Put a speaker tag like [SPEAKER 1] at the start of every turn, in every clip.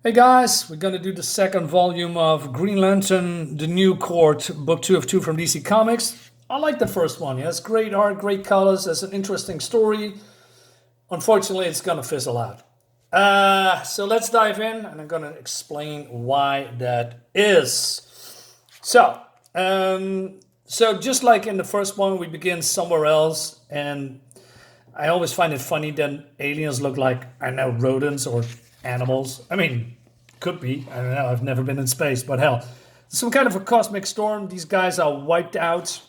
[SPEAKER 1] Hey guys, we're gonna do the second volume of Green Lantern, the New Court, book 2 of 2 from DC Comics. I like the first one, yeah, it's great art, great colors, it's an interesting story. Unfortunately, it's gonna fizzle out. So let's dive in and I'm gonna explain why that is. So, so just like in the first one, we begin somewhere else, and I always find it funny that aliens look like, I don't know, rodents or animals. I mean, could be. I don't know. I've never been in space, but hell, some kind of a cosmic storm. These guys are wiped out,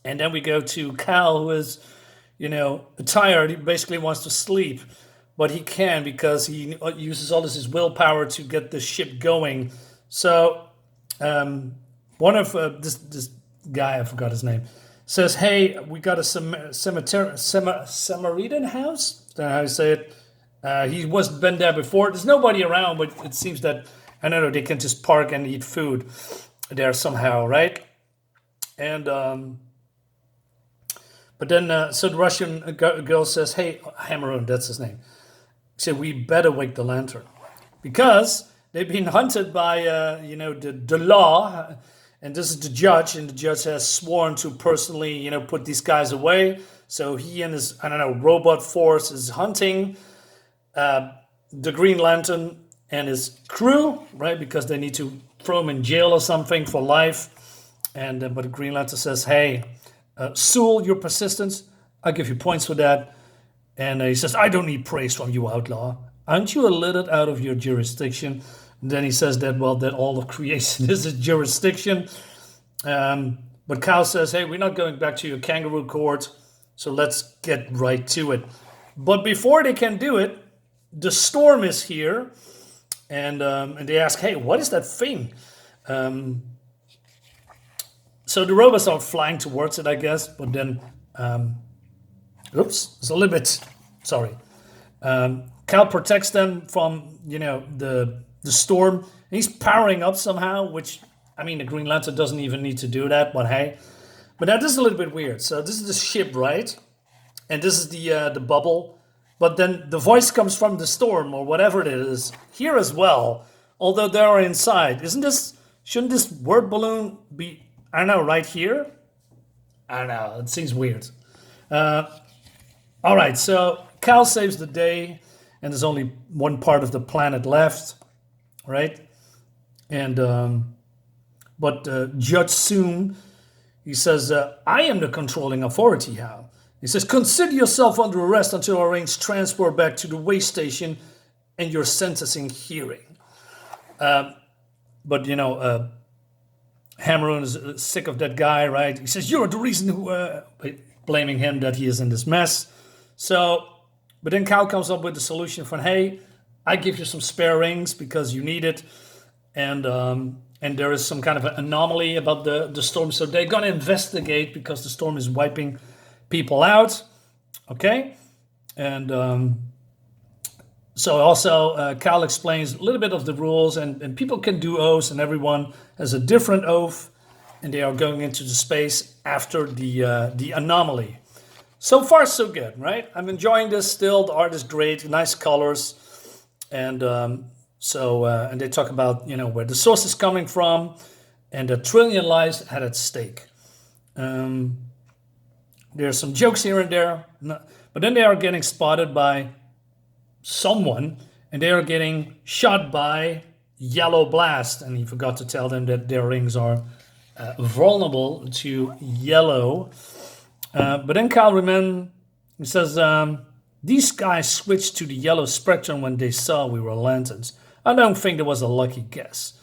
[SPEAKER 1] and then we go to Cal, who is, tired. He basically wants to sleep, but he can because he uses all his willpower to get the ship going. So, one of this guy, I forgot his name, says, "Hey, we got a Samaritan house." Is that how you say it? He wasn't been there before. There's nobody around, but it seems that I don't know. They can just park and eat food there somehow, right? And but then so the Russian girl says, "Hey, Hammerun, that's his name." He said, "We better wake the lantern because they've been hunted by the law." And this is the judge, and the judge has sworn to personally, put these guys away. So he and his, robot force is hunting the Green Lantern and his crew, right? Because they need to throw him in jail or something for life. And but the Green Lantern says, "Hey, Sewell, your persistence, I give you points for that." And he says, "I don't need praise from you, outlaw. Aren't you a little out of your jurisdiction?" And then he says that, well, that all of creation is a jurisdiction. But Kyle says, "Hey, we're not going back to your kangaroo court, so let's get right to it." But before they can do it, the storm is here, and they ask, "Hey, what is that thing?" So the robots are flying towards it, I guess. But then, oops, it's a little bit. Sorry. Cal protects them from the storm. He's powering up somehow, which I mean the Green Lantern doesn't even need to do that. But hey, but that is a little bit weird. So this is the ship, right? And this is the bubble. But then the voice comes from the storm or whatever it is here as well. Although they are inside, shouldn't this word balloon be? I don't know, right here. I don't know. It seems weird. All right, so Cal saves the day, and there's only one part of the planet left, right? And but Judge Soon, he says, "I am the controlling authority, Hal." He says, "Consider yourself under arrest until I arrange transport back to the way station and your sentencing hearing." But Hammerun is sick of that guy, right? He says, "You're the reason who," blaming him that he is in this mess. So, but then Cal comes up with the solution from, "Hey, I give you some spare rings because you need it." And there is some kind of an anomaly about the storm. So they're going to investigate because the storm is wiping people out. Okay. And so also Cal explains a little bit of the rules, and people can do oaths, and everyone has a different oath, and they are going into the space after the anomaly. So far, so good, right? I'm enjoying this still. The art is great, nice colors. And and they talk about, where the source is coming from and a trillion lives had at stake. There's some jokes here and there. But then they are getting spotted by someone, and they are getting shot by Yellow Blast. And he forgot to tell them that their rings are vulnerable to yellow. But then Kyle Reman, he says, "These guys switched to the yellow spectrum when they saw we were lanterns. I don't think that was a lucky guess."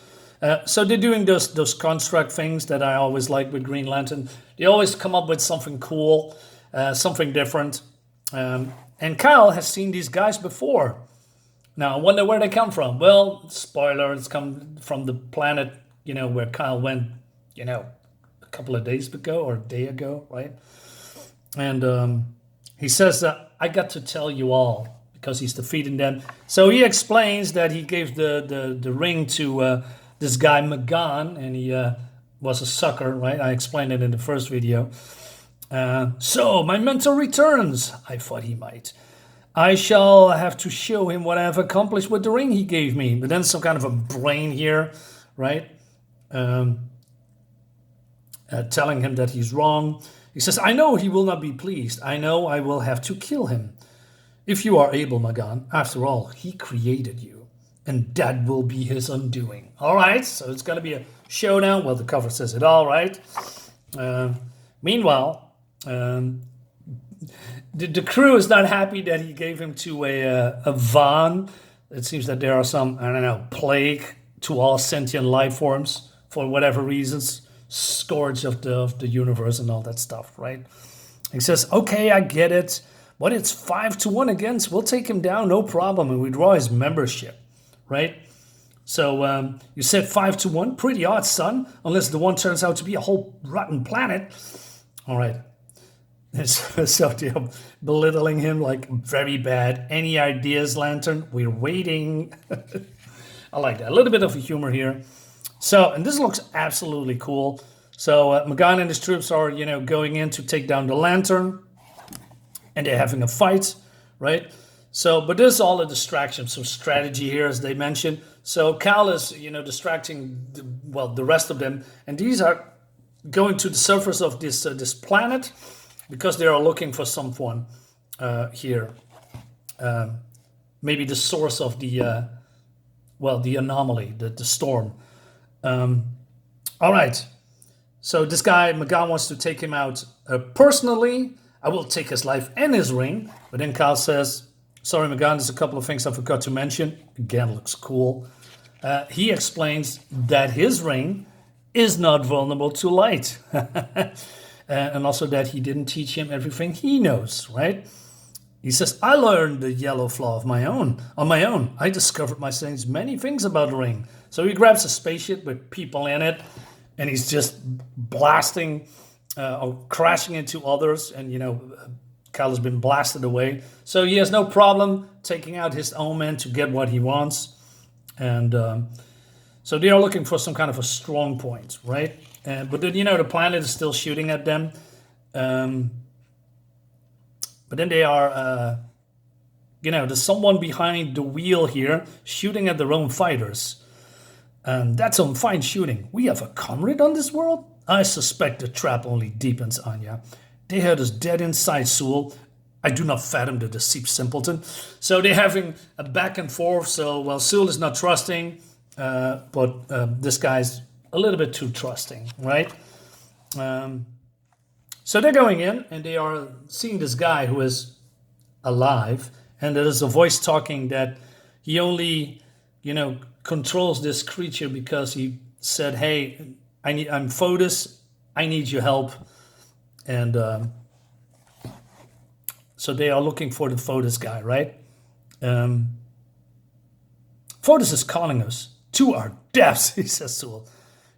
[SPEAKER 1] So they're doing those construct things that I always like with Green Lantern. They always come up with something cool, something different. And Kyle has seen these guys before. Now, I wonder where they come from. Well, spoiler, it's come from the planet, where Kyle went, a couple of days ago or a day ago, right? And he says that I got to tell you all because he's defeating them. So he explains that he gave the ring to this guy McGon, and he was a sucker, right? I explained it in the first video. So my mentor returns. I thought he might. I shall have to show him what I have accomplished with the ring he gave me. But then some kind of a brain here, right? Telling him that he's wrong. He says, I know he will not be pleased. I know I will have to kill him. If you are able, Magan, after all, he created you. And that will be his undoing. All right, so it's going to be a showdown. Well, the cover says it all, right? Meanwhile, the crew is not happy that he gave him to a van. It seems that there are some, I don't know, plague to all sentient life forms for whatever reasons. Scourge of the universe and all that stuff, right? He says, okay, I get it, but it's 5-1 against. We'll take him down, no problem, and we draw his membership, right? So you said 5-1, pretty odd, son, unless the one turns out to be a whole rotten planet. All right. So they're belittling him like very bad. Any ideas, Lantern? We're waiting. I like that. A little bit of humor here. So, and this looks absolutely cool. So Magan and his troops are, going in to take down the Lantern. And they're having a fight, right? So, but there's all a distraction. So strategy here, as they mentioned. So Cal is, distracting, the rest of them. And these are going to the surface of this planet because they are looking for someone here. Maybe the source of the anomaly, the storm. All right. So this guy, Magan, wants to take him out personally. I will take his life and his ring. But then Cal says, sorry, Magan, there's a couple of things I forgot to mention. Again, looks cool. He explains that his ring is not vulnerable to light. And also that he didn't teach him everything he knows, right? He says, I learned the yellow flaw on my own. I discovered many things about the ring. So he grabs a spaceship with people in it, and he's just blasting or crashing into others. And, Cal has been blasted away. So he has no problem taking out his own men to get what he wants. And so they are looking for some kind of a strong point, right? But then, the planet is still shooting at them. But then they are, there's someone behind the wheel here shooting at their own fighters. That's some fine shooting. We have a comrade on this world? I suspect the trap only deepens, Anya. They had us dead inside, Sewell. I do not fathom the deceit, simpleton. So they're having a back and forth. So, Sewell is not trusting, but this guy's a little bit too trusting, right? So they're going in, and they are seeing this guy who is alive, and there is a voice talking that he only, controls this creature because he said, hey, I'm Fotis, I need your help. And so they are looking for the Fotis guy, right? Fotis is calling us to our deaths, he says, Sewell.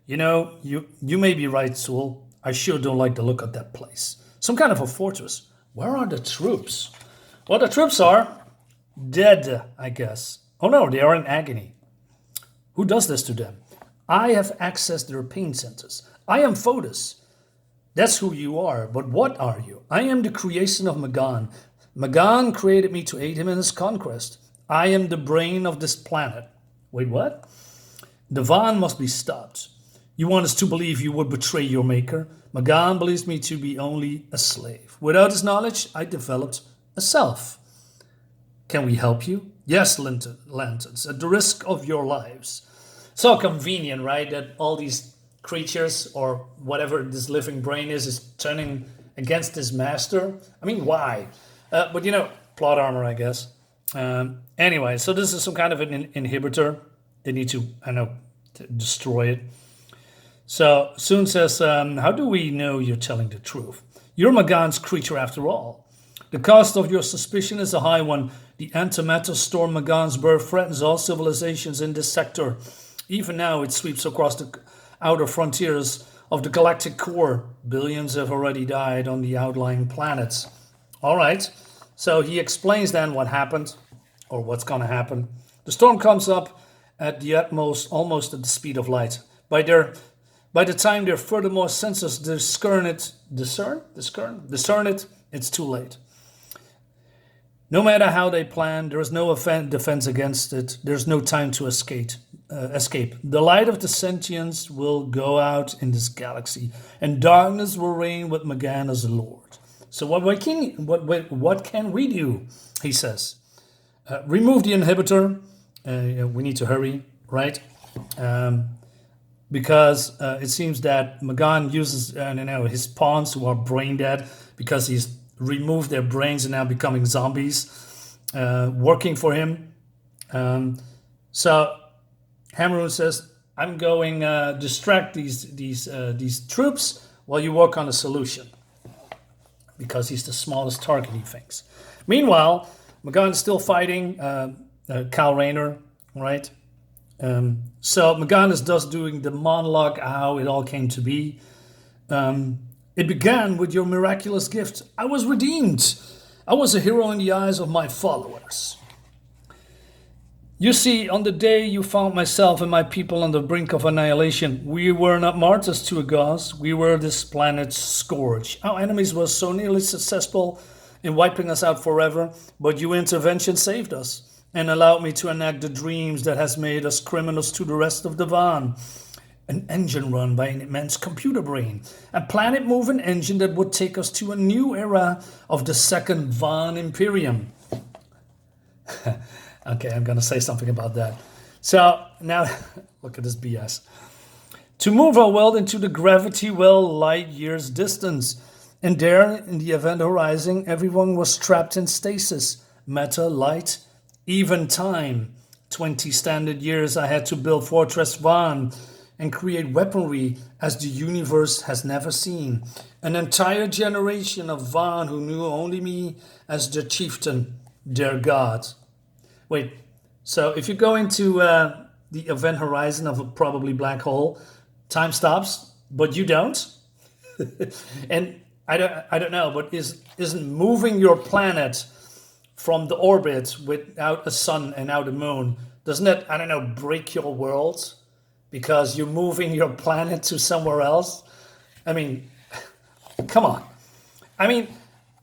[SPEAKER 1] You may be right, Sewell. I sure don't like the look of that place. Some kind of a fortress. Where are the troops? Well, the troops are dead, I guess. Oh no, they are in agony. Who does this to them? I have accessed their pain centers. I am Fotis. That's who you are, but what are you? I am the creation of Magan. Magan created me to aid him in his conquest. I am the brain of this planet. Wait, what? The van must be stopped. You want us to believe you would betray your maker? Magan believes me to be only a slave. Without his knowledge, I developed a self. Can we help you? Yes, lanterns, at the risk of your lives. So convenient, right? That all these creatures or whatever this living brain is turning against his master. I mean, why? But plot armor, I guess. Anyway, so this is some kind of an inhibitor. They need to, to destroy it. So Soon says, how do we know you're telling the truth? You're Magan's creature after all. The cost of your suspicion is a high one. The antimatter storm Magan's birth threatens all civilizations in this sector. Even now it sweeps across the outer frontiers of the galactic core. Billions have already died on the outlying planets. All right, so he explains then what happened, or what's going to happen. The storm comes up at the utmost, almost at the speed of light. By the time their furthermore sensors discern it, it's too late. No matter how they plan, there is no defense against it. There's no time to escape. The light of the sentience will go out in this galaxy, and darkness will reign with MacGuffin as the Lord. So what can we do? He says, remove the inhibitor. We need to hurry, right? Because it seems that MacGuffin uses his pawns who are brain dead because he's removed their brains and now becoming zombies, working for him. So Hammerun says, "I'm going distract these troops while you work on a solution," because he's the smallest target, he thinks. Meanwhile, MacGuffin is still fighting Kyle Rayner, right? So MacGuffin is thus doing the monologue how it all came to be. It began with your miraculous gift. I was redeemed. I was a hero in the eyes of my followers. You see, on the day you found myself and my people on the brink of annihilation, we were not martyrs to a cause. We were this planet's scourge. Our enemies were so nearly successful in wiping us out forever, but your intervention saved us and allowed me to enact the dreams that has made us criminals to the rest of the Van. An engine run by an immense computer brain. A planet-moving engine that would take us to a new era of the second Van Imperium. Okay, I'm going to say something about that. So, now, look at this BS. To move our world into the gravity well light years distance. And there, in the event horizon, everyone was trapped in stasis. Matter, light, even time. 20 standard years I had to build Fortress Van and create weaponry as the universe has never seen. An entire generation of Van who knew only me as their chieftain, their god. Wait, so if you go into the event horizon of a probably black hole, time stops, but you don't? And I don't know, but isn't moving your planet from the orbit without a sun and out a moon, doesn't that, I don't know, break your world? Because you're moving your planet to somewhere else? I mean, come on. I mean,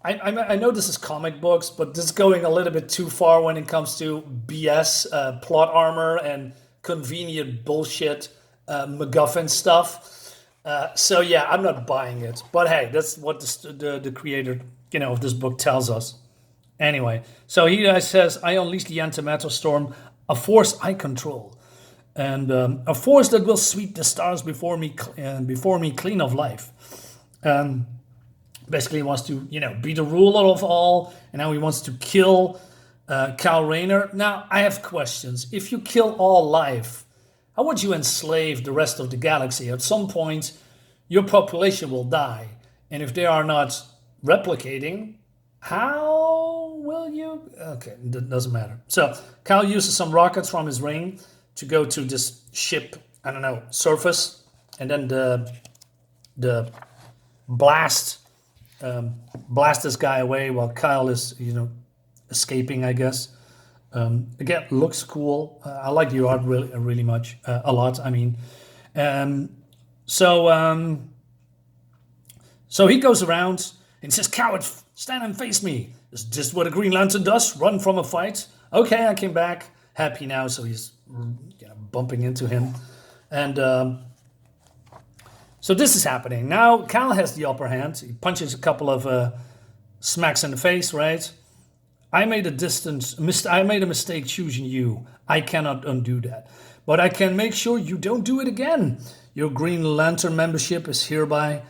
[SPEAKER 1] I know this is comic books, but this is going a little bit too far when it comes to BS, plot armor, and convenient bullshit MacGuffin stuff. So yeah, I'm not buying it. But hey, that's what the creator, of this book tells us. Anyway, so he says, I unleash the antimatter storm, a force I control. And a force that will sweep the stars before me clean of life. Basically, he wants to, be the ruler of all, and now he wants to kill Kyle Rayner. Now, I have questions. If you kill all life, how would you enslave the rest of the galaxy? At some point, your population will die, and if they are not replicating, how will you? Okay, that doesn't matter. So Kyle uses some rockets from his ring to go to this ship, I don't know, surface, and then the blast this guy away while Kyle is, escaping, I guess. Again, looks cool. I like the art really much, a lot. I mean, so he goes around and says, "Coward, stand and face me. Is this what a Green Lantern does? Run from a fight? Okay, I came back, happy now." So he's bumping into him, and so this is happening now. Kyle has the upper hand. He punches a couple of smacks in the face. Right? I made a mistake choosing you. I cannot undo that, but I can make sure you don't do it again. Your Green Lantern membership is hereby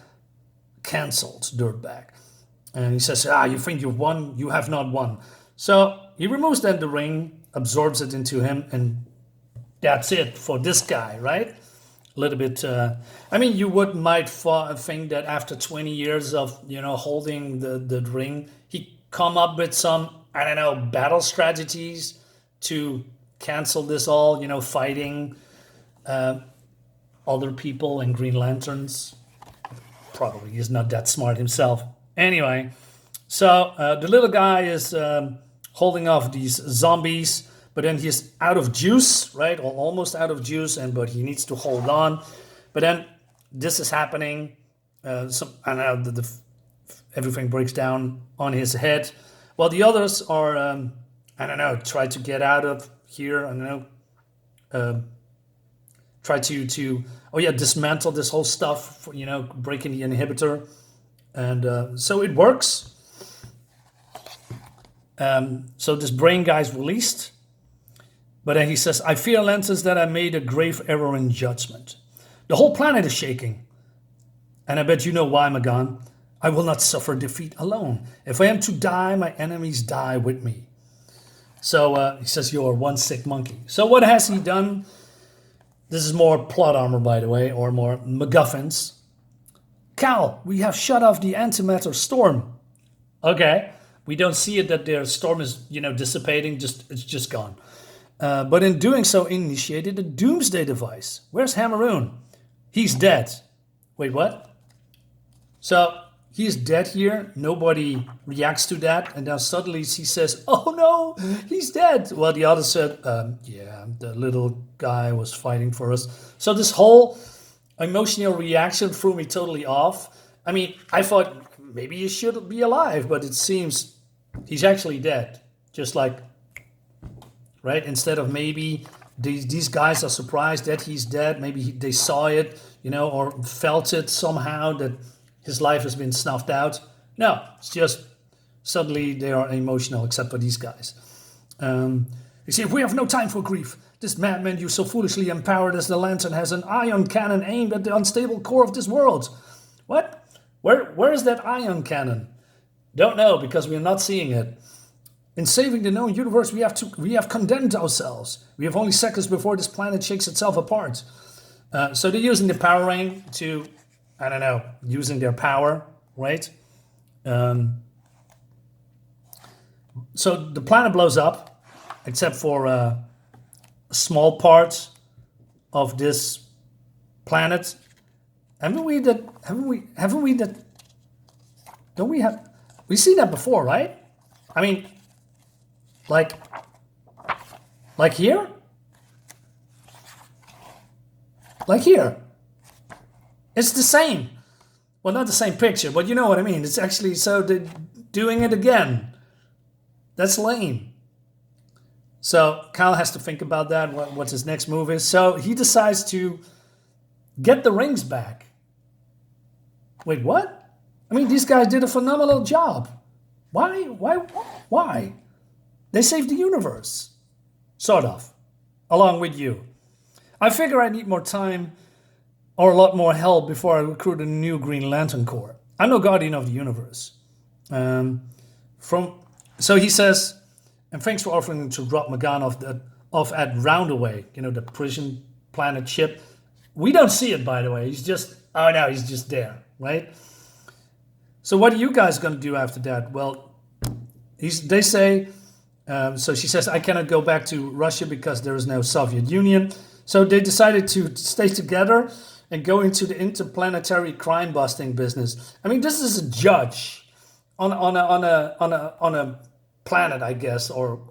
[SPEAKER 1] cancelled, dirtbag. And he says, you think you've won? You have not won. So he removes then the ring, absorbs it into him, and that's it for this guy, right? A little bit, you might think that after 20 years of, holding the ring, he come up with some, battle strategies to cancel this all, fighting other people and Green Lanterns. Probably he's not that smart himself. Anyway, so the little guy is holding off these zombies, but then he's out of juice, right? Or almost out of juice, but he needs to hold on. But then this is happening. Everything breaks down on his head. Well, the others are, I don't know, try to get out of here. I don't know. Try to oh yeah, dismantle this whole stuff. For, breaking the inhibitor, and so it works. So this brain guy's released, but then he says, "I fear, Lenses, that I made a grave error in judgment. The whole planet is shaking, and I bet you know why, Magan. I will not suffer defeat alone. If I am to die, my enemies die with me." So he says, "You're one sick monkey." So what has he done? This is more plot armor, by the way, or more MacGuffins. "Cal, we have shut off the antimatter storm." Okay, we don't see it that their storm is, dissipating. It's just gone. But in doing so, initiated a doomsday device. Where's Hammeroon? He's dead. Wait, what? So he's dead here. Nobody reacts to that. And now suddenly he says, "Oh no, he's dead." Well, the other said, "Yeah, the little guy was fighting for us." So this whole emotional reaction threw me totally off. I mean, I thought maybe he should be alive, but it seems he's actually dead. Just like, right? Instead of maybe these guys are surprised that he's dead. Maybe they saw it, or felt it somehow that his life has been snuffed out. No, it's just suddenly they are emotional, except for these guys. You see, "We have no time for grief. This madman you so foolishly empowered as the lantern has an ion cannon aimed at the unstable core of this world." What? Where is that ion cannon? Don't know, because we are not seeing it. "In saving the known universe, we have condemned ourselves. We have only seconds before this planet shakes itself apart." So they're using the power ring to, I don't know, using their power, right? So the planet blows up, except for a small part of this planet. Haven't we that? Don't we have? We've seen that before, right? I mean, like here? Like here. It's the same. Well, not the same picture, but you know what I mean. It's actually, so they're doing it again. That's lame. So Kyle has to think about that, what his next move is. So he decides to get the rings back. Wait, what? I mean, these guys did a phenomenal job. Why? They saved the universe. Sort of. Along with you. I figure I need more time or a lot more help before I recruit a new Green Lantern Corps. I'm no guardian of the universe. So he says, "And thanks for offering to drop Magan off at Roundaway, the prison planet ship." We don't see it, by the way. He's just there, right? So what are you guys going to do after that? Well, they say, so she says, "I cannot go back to Russia because there is no Soviet Union." So they decided to stay together and go into the interplanetary crime busting business. I mean, this is a judge on a planet, I guess, or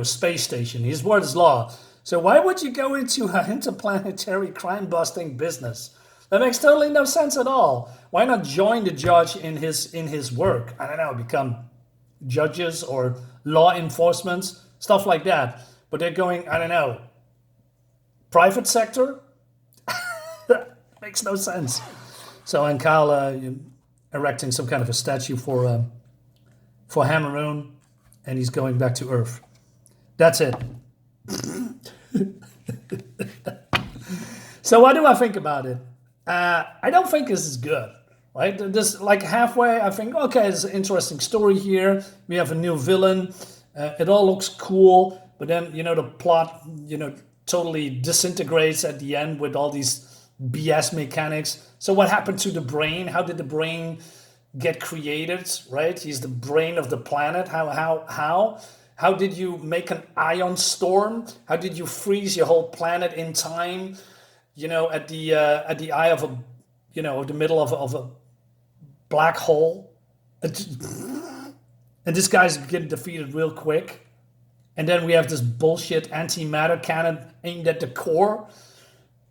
[SPEAKER 1] space station. His word is law. So why would you go into an interplanetary crime busting business? That makes totally no sense at all. Why not join the judge in his work? I don't know, become judges or law enforcement, stuff like that. But they're going, I don't know, private sector? Makes no sense. So, and Kyle erecting some kind of a statue for Hammeroon, and he's going back to Earth. That's it. So what do I think about it? I don't think this is good, right? This, like, halfway, I think, okay, it's an interesting story here. We have a new villain. It all looks cool, but then, the plot, totally disintegrates at the end with all these BS mechanics. So what happened to the brain? How did the brain get created, right? He's the brain of the planet. How did you make an ion storm? How did you freeze your whole planet in time? At the eye of a, the middle of a black hole. And this guy's getting defeated real quick. And then we have this bullshit antimatter cannon aimed at the core.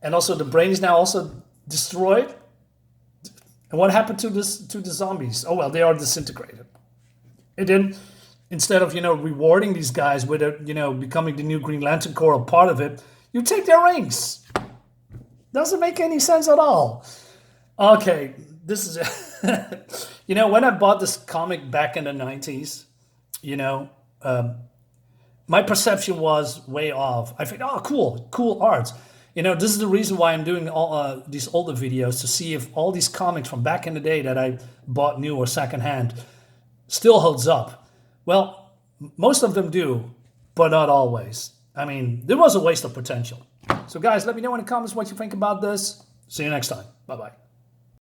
[SPEAKER 1] And also the brain is now also destroyed. And what happened to the zombies? Oh, well, they are disintegrated. And then Instead of, rewarding these guys with, becoming the new Green Lantern Corps, a part of it, you take their rings. Doesn't make any sense at all. Okay, this is when I bought this comic back in the 90s, my perception was way off. I think, oh, cool art. This is the reason why I'm doing all these older videos, to see if all these comics from back in the day that I bought new or secondhand still holds up. Well, most of them do, but not always. I mean, there was a waste of potential. So guys, let me know in the comments what you think about this. See you next time. Bye-bye.